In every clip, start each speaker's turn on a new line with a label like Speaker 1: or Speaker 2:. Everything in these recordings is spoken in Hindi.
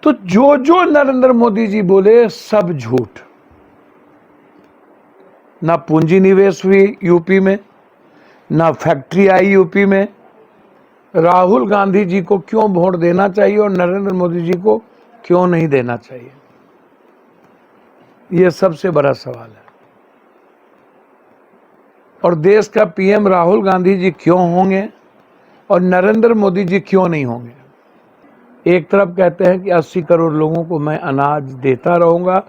Speaker 1: तो जो जो नरेंद्र मोदी जी बोले सब झूठ। ना पूंजी निवेश हुई यूपी में, ना फैक्ट्री आई यूपी में। राहुल गांधी जी को क्यों वोट देना चाहिए और नरेंद्र मोदी जी को क्यों नहीं देना चाहिए, यह सबसे बड़ा सवाल है। और देश का पीएम राहुल गांधी जी क्यों होंगे और नरेंद्र मोदी जी क्यों नहीं होंगे। एक तरफ कहते हैं कि 80 करोड़ लोगों को मैं अनाज देता रहूंगा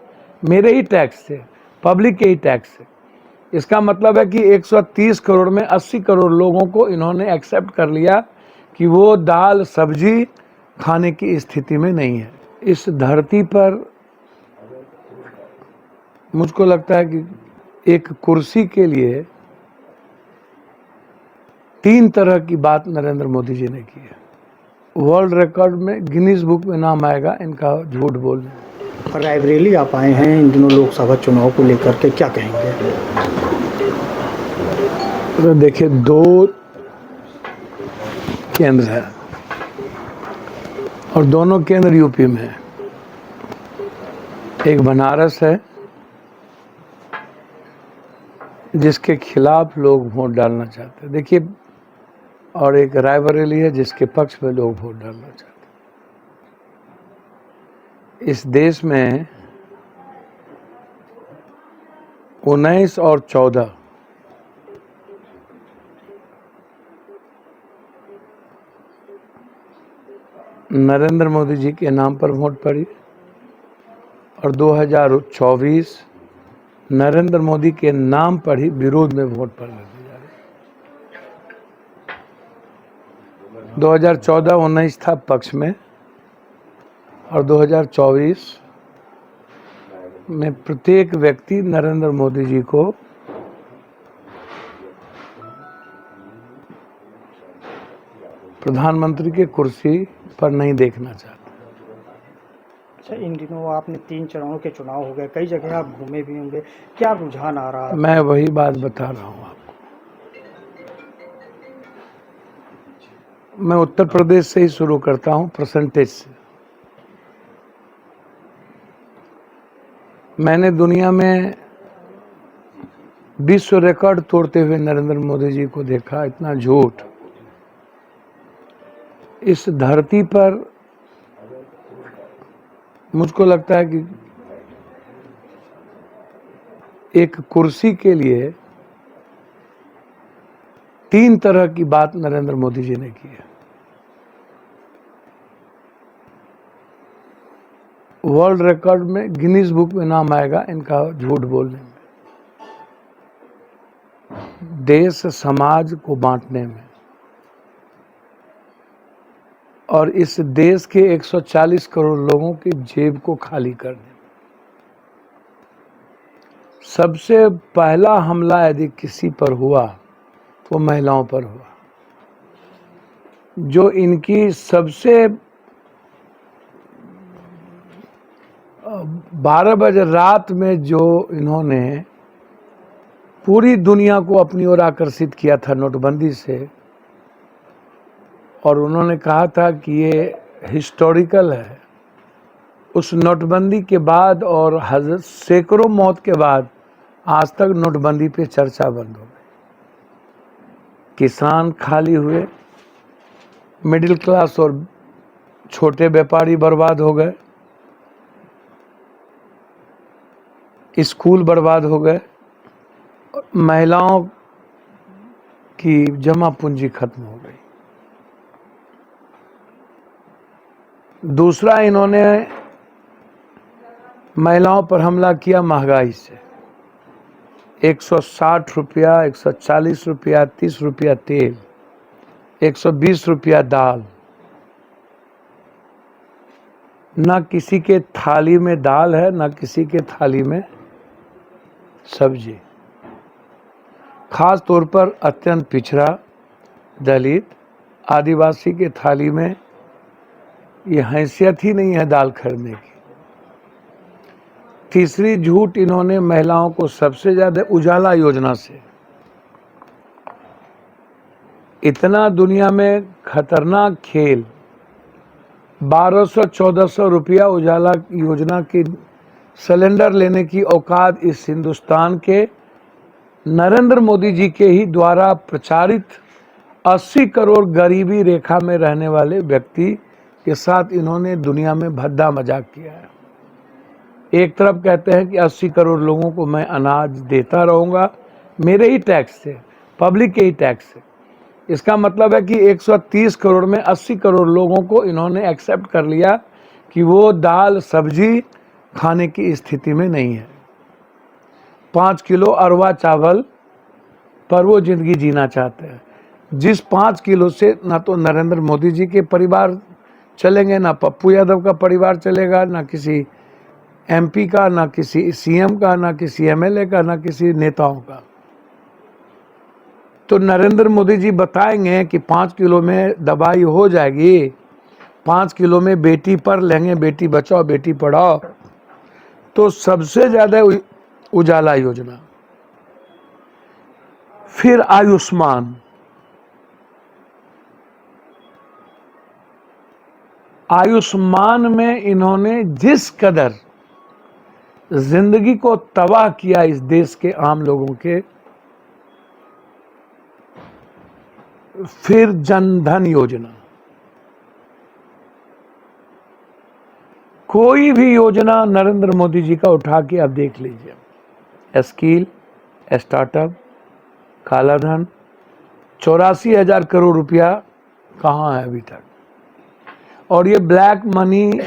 Speaker 1: मेरे ही टैक्स से, पब्लिक के ही टैक्स से। इसका मतलब है कि 130 करोड़ में 80 करोड़ लोगों को इन्होंने एक्सेप्ट कर लिया कि वो दाल सब्जी खाने की स्थिति में नहीं है। इस धरती पर मुझको लगता है कि एक कुर्सी के लिए 3 तरह की बात नरेंद्र मोदी जी ने की है। वर्ल्ड रिकॉर्ड में, गिनीज बुक में नाम आएगा इनका झूठ बोलने।
Speaker 2: रायबरेली आप आए हैं इन दिनों लोकसभा चुनाव को लेकर के, क्या कहेंगे?
Speaker 1: तो देखिए, 2 केंद्र है और दोनों केंद्र यूपी में है। एक बनारस है जिसके खिलाफ लोग वोट डालना चाहते हैं, देखिए, और एक रायबरेली है जिसके पक्ष में लोग वोट डालना चाहते हैं। इस देश में 19 और 14 नरेंद्र मोदी जी के नाम पर वोट पड़ी और 2024 नरेंद्र मोदी के नाम पर ही विरोध में वोट पड़ने जा रही। 2014-19 था पक्ष में और 2024 में प्रत्येक व्यक्ति नरेंद्र मोदी जी को प्रधानमंत्री के कुर्सी पर नहीं देखना चाहता।
Speaker 2: अच्छा, इन दिनों आपने 3 चरणों के चुनाव हो गए, कई जगह आप घूमे भी होंगे, क्या रुझान आ रहा है?
Speaker 1: मैं वही बात बता रहा हूँ आपको। मैं उत्तर प्रदेश से ही शुरू करता हूँ, परसेंटेज से। मैंने दुनिया में विश्व रिकॉर्ड तोड़ते हुए नरेंद्र मोदी जी को देखा। इतना झूठ इस धरती पर मुझको लगता है कि एक कुर्सी के लिए 3 तरह की बात नरेंद्र मोदी जी ने की है। वर्ल्ड रिकॉर्ड में, गिनीज बुक में नाम आएगा इनका झूठ बोलने में, देश समाज को बांटने में, और इस देश के 140 करोड़ लोगों की जेब को खाली करने में। सबसे पहला हमला यदि किसी पर हुआ तो महिलाओं पर हुआ, जो इनकी सबसे 12 बजे रात में जो इन्होंने पूरी दुनिया को अपनी ओर आकर्षित किया था नोटबंदी से, और उन्होंने कहा था कि ये हिस्टोरिकल है। उस नोटबंदी के बाद और सैकड़ों मौत के बाद आज तक नोटबंदी पे चर्चा बंद हो गई। किसान खाली हुए, मिडिल क्लास और छोटे व्यापारी बर्बाद हो गए, स्कूल बर्बाद हो गए, महिलाओं की जमा पूंजी खत्म हो गई। दूसरा, इन्होंने महिलाओं पर हमला किया महंगाई से। 160 रुपया, 140 रुपया, 30 रुपया तेल, 120 रुपया दाल। ना किसी के थाली में दाल है, ना किसी के थाली में सब्जी। खास तौर पर अत्यंत पिछड़ा, दलित, आदिवासी के थाली में ये हैसियत ही नहीं है दाल खरीदने की। तीसरी झूठ, इन्होंने महिलाओं को सबसे ज्यादा उजाला योजना से, इतना दुनिया में खतरनाक खेल 1200-1400 रुपया उजाला योजना की सिलेंडर लेने की औकात इस हिंदुस्तान के नरेंद्र मोदी जी के ही द्वारा प्रचारित 80 करोड़ गरीबी रेखा में रहने वाले व्यक्ति के साथ इन्होंने दुनिया में भद्दा मजाक किया है। एक तरफ कहते हैं कि 80 करोड़ लोगों को मैं अनाज देता रहूंगा, मेरे ही टैक्स से, पब्लिक के ही टैक्स से। इसका मतलब है कि 130 करोड़ में 80 करोड़ लोगों को इन्होंने एक्सेप्ट कर लिया कि वो दाल सब्जी खाने की स्थिति में नहीं है। 5 किलो अरवा चावल पर वो जिंदगी जीना चाहते हैं, जिस 5 किलो से ना तो नरेंद्र मोदी जी के परिवार चलेंगे, ना पप्पू यादव का परिवार चलेगा, ना किसी एमपी का, ना किसी सीएम का, ना किसी एमएलए का, ना किसी नेताओं का। तो नरेंद्र मोदी जी बताएंगे कि 5 किलो में दवाई हो जाएगी, 5 किलो में बेटी पर लेंगे, बेटी बचाओ बेटी पढ़ाओ। तो सबसे ज्यादा उजाला योजना, फिर आयुष्मान। आयुष्मान में इन्होंने जिस कदर जिंदगी को तबाह किया इस देश के आम लोगों के। फिर जनधन योजना, कोई भी योजना नरेंद्र मोदी जी का उठा के आप देख लीजिए, स्किल, स्टार्टअप, काला धन, 84,000 करोड़ रुपया कहाँ है अभी तक, और ये ब्लैक मनी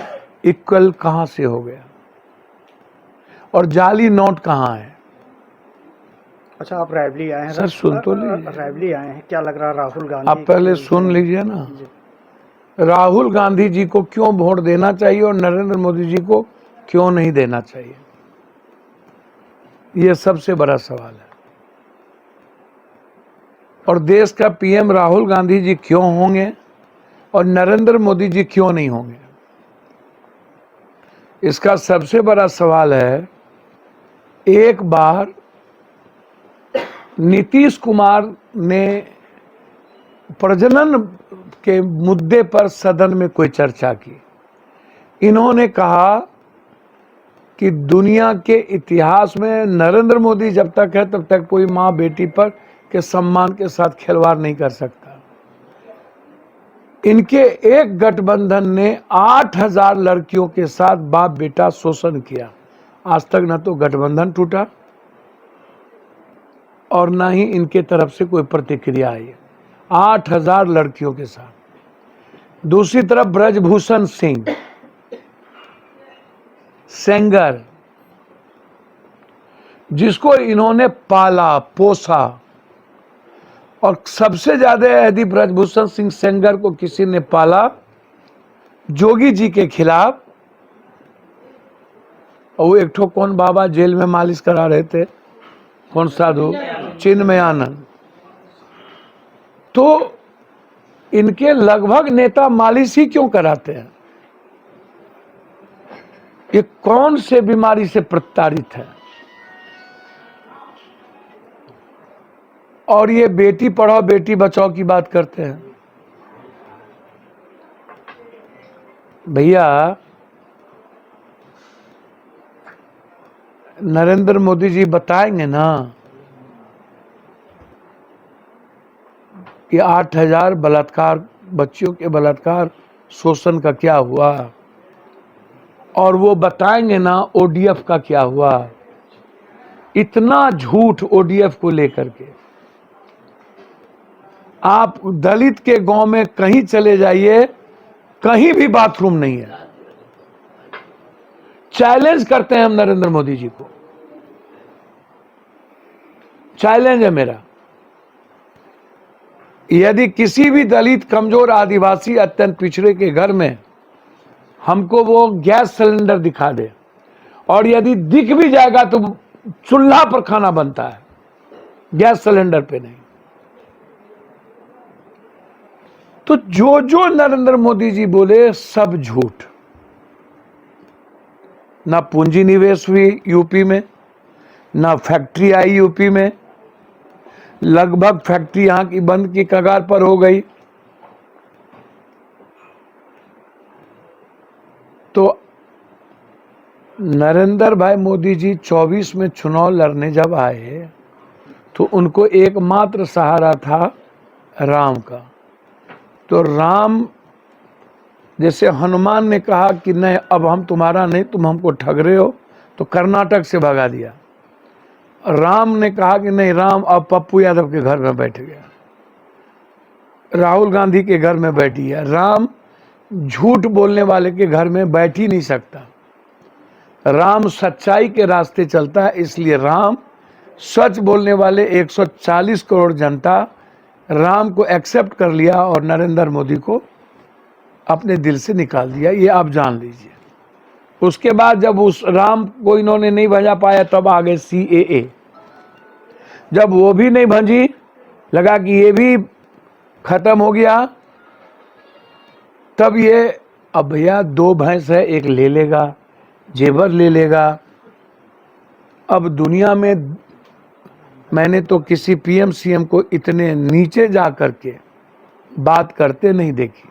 Speaker 1: इक्वल कहाँ से हो गया, और जाली नोट कहाँ है।
Speaker 2: अच्छा, आप रायबली आए हैं
Speaker 1: सर सुन तो लीजिए,
Speaker 2: रायबली आए हैं, क्या लग रहा है राहुल गांधी?
Speaker 1: आप पहले सुन लीजिए ना।
Speaker 2: जी।
Speaker 1: राहुल गांधी जी को क्यों वोट देना चाहिए और नरेंद्र मोदी जी को क्यों नहीं देना चाहिए, ये सबसे बड़ा सवाल है। और देश का पीएम राहुल गांधी जी क्यों होंगे और नरेंद्र मोदी जी क्यों नहीं होंगे, इसका सबसे बड़ा सवाल है। एक बार नीतीश कुमार ने प्रजनन के मुद्दे पर सदन में कोई चर्चा की। इन्होंने कहा कि दुनिया के इतिहास में नरेंद्र मोदी जब तक है तब तक कोई माँ बेटी पर के सम्मान के साथ खिलवाड़ नहीं कर सकता। इनके एक गठबंधन ने 8,000 लड़कियों के साथ बाप बेटा शोषण किया। आज तक न तो गठबंधन टूटा और न ही इनके तरफ से कोई प्रतिक्रिया आई। 8,000 लड़कियों के साथ। दूसरी तरफ ब्रजभूषण सिंह सेंगर, जिसको इन्होंने पाला पोसा, और सबसे ज्यादा यदि ब्रजभूषण सिंह सेंगर को किसी ने पाला जोगी जी के खिलाफ, और वो एक ठो कौन बाबा जेल में मालिश करा रहे थे, कौन साधु, चिन्मयानंद। तो इनके लगभग नेता मालिश ही क्यों कराते हैं? ये कौन से बीमारी से प्रताड़ित है? और ये बेटी पढ़ाओ बेटी बचाओ की बात करते हैं। भैया, नरेंद्र मोदी जी बताएंगे ना कि 8,000 बलात्कार, बच्चियों के बलात्कार शोषण का क्या हुआ, और वो बताएंगे ना ओडीएफ का क्या हुआ। इतना झूठ ओडीएफ को लेकर के। आप दलित के गांव में कहीं चले जाइए, कहीं भी बाथरूम नहीं है। चैलेंज करते हैं हम नरेंद्र मोदी जी को, चैलेंज है मेरा। यदि किसी भी दलित, कमजोर, आदिवासी, अत्यंत पिछड़े के घर में हमको वो गैस सिलेंडर दिखा दे, और यदि दिख भी जाएगा तो चूल्हा पर खाना बनता है, गैस सिलेंडर पे नहीं। तो जो जो नरेंद्र मोदी जी बोले सब झूठ। ना पूंजी निवेश हुई यूपी में, ना फैक्ट्री आई यूपी में, लगभग फैक्ट्री यहां की बंद की कगार पर हो गई। तो नरेंद्र भाई मोदी जी 24 में चुनाव लड़ने जब आए तो उनको एकमात्र सहारा था राम का। तो राम, जैसे हनुमान ने कहा कि नहीं अब हम तुम्हारा नहीं, तुम हमको ठग रहे हो, तो कर्नाटक से भगा दिया। राम ने कहा कि नहीं राम अब पप्पू यादव के घर में बैठ गया, राहुल गांधी के घर में बैठी है। राम झूठ बोलने वाले के घर में बैठ ही नहीं सकता। राम सच्चाई के रास्ते चलता है, इसलिए राम सच बोलने वाले 140 करोड़ जनता राम को एक्सेप्ट कर लिया और नरेंद्र मोदी को अपने दिल से निकाल दिया, ये आप जान लीजिए। उसके बाद जब उस राम को इन्होंने नहीं भजा पाया तब आ गए CAA। जब वो भी नहीं भंजी, लगा कि ये भी खत्म हो गया, तब ये अब भैया 2 भैंस है, एक ले लेगा, जेवर ले लेगा। अब दुनिया में मैंने तो किसी PM CM को इतने नीचे जा करके बात करते नहीं देखी।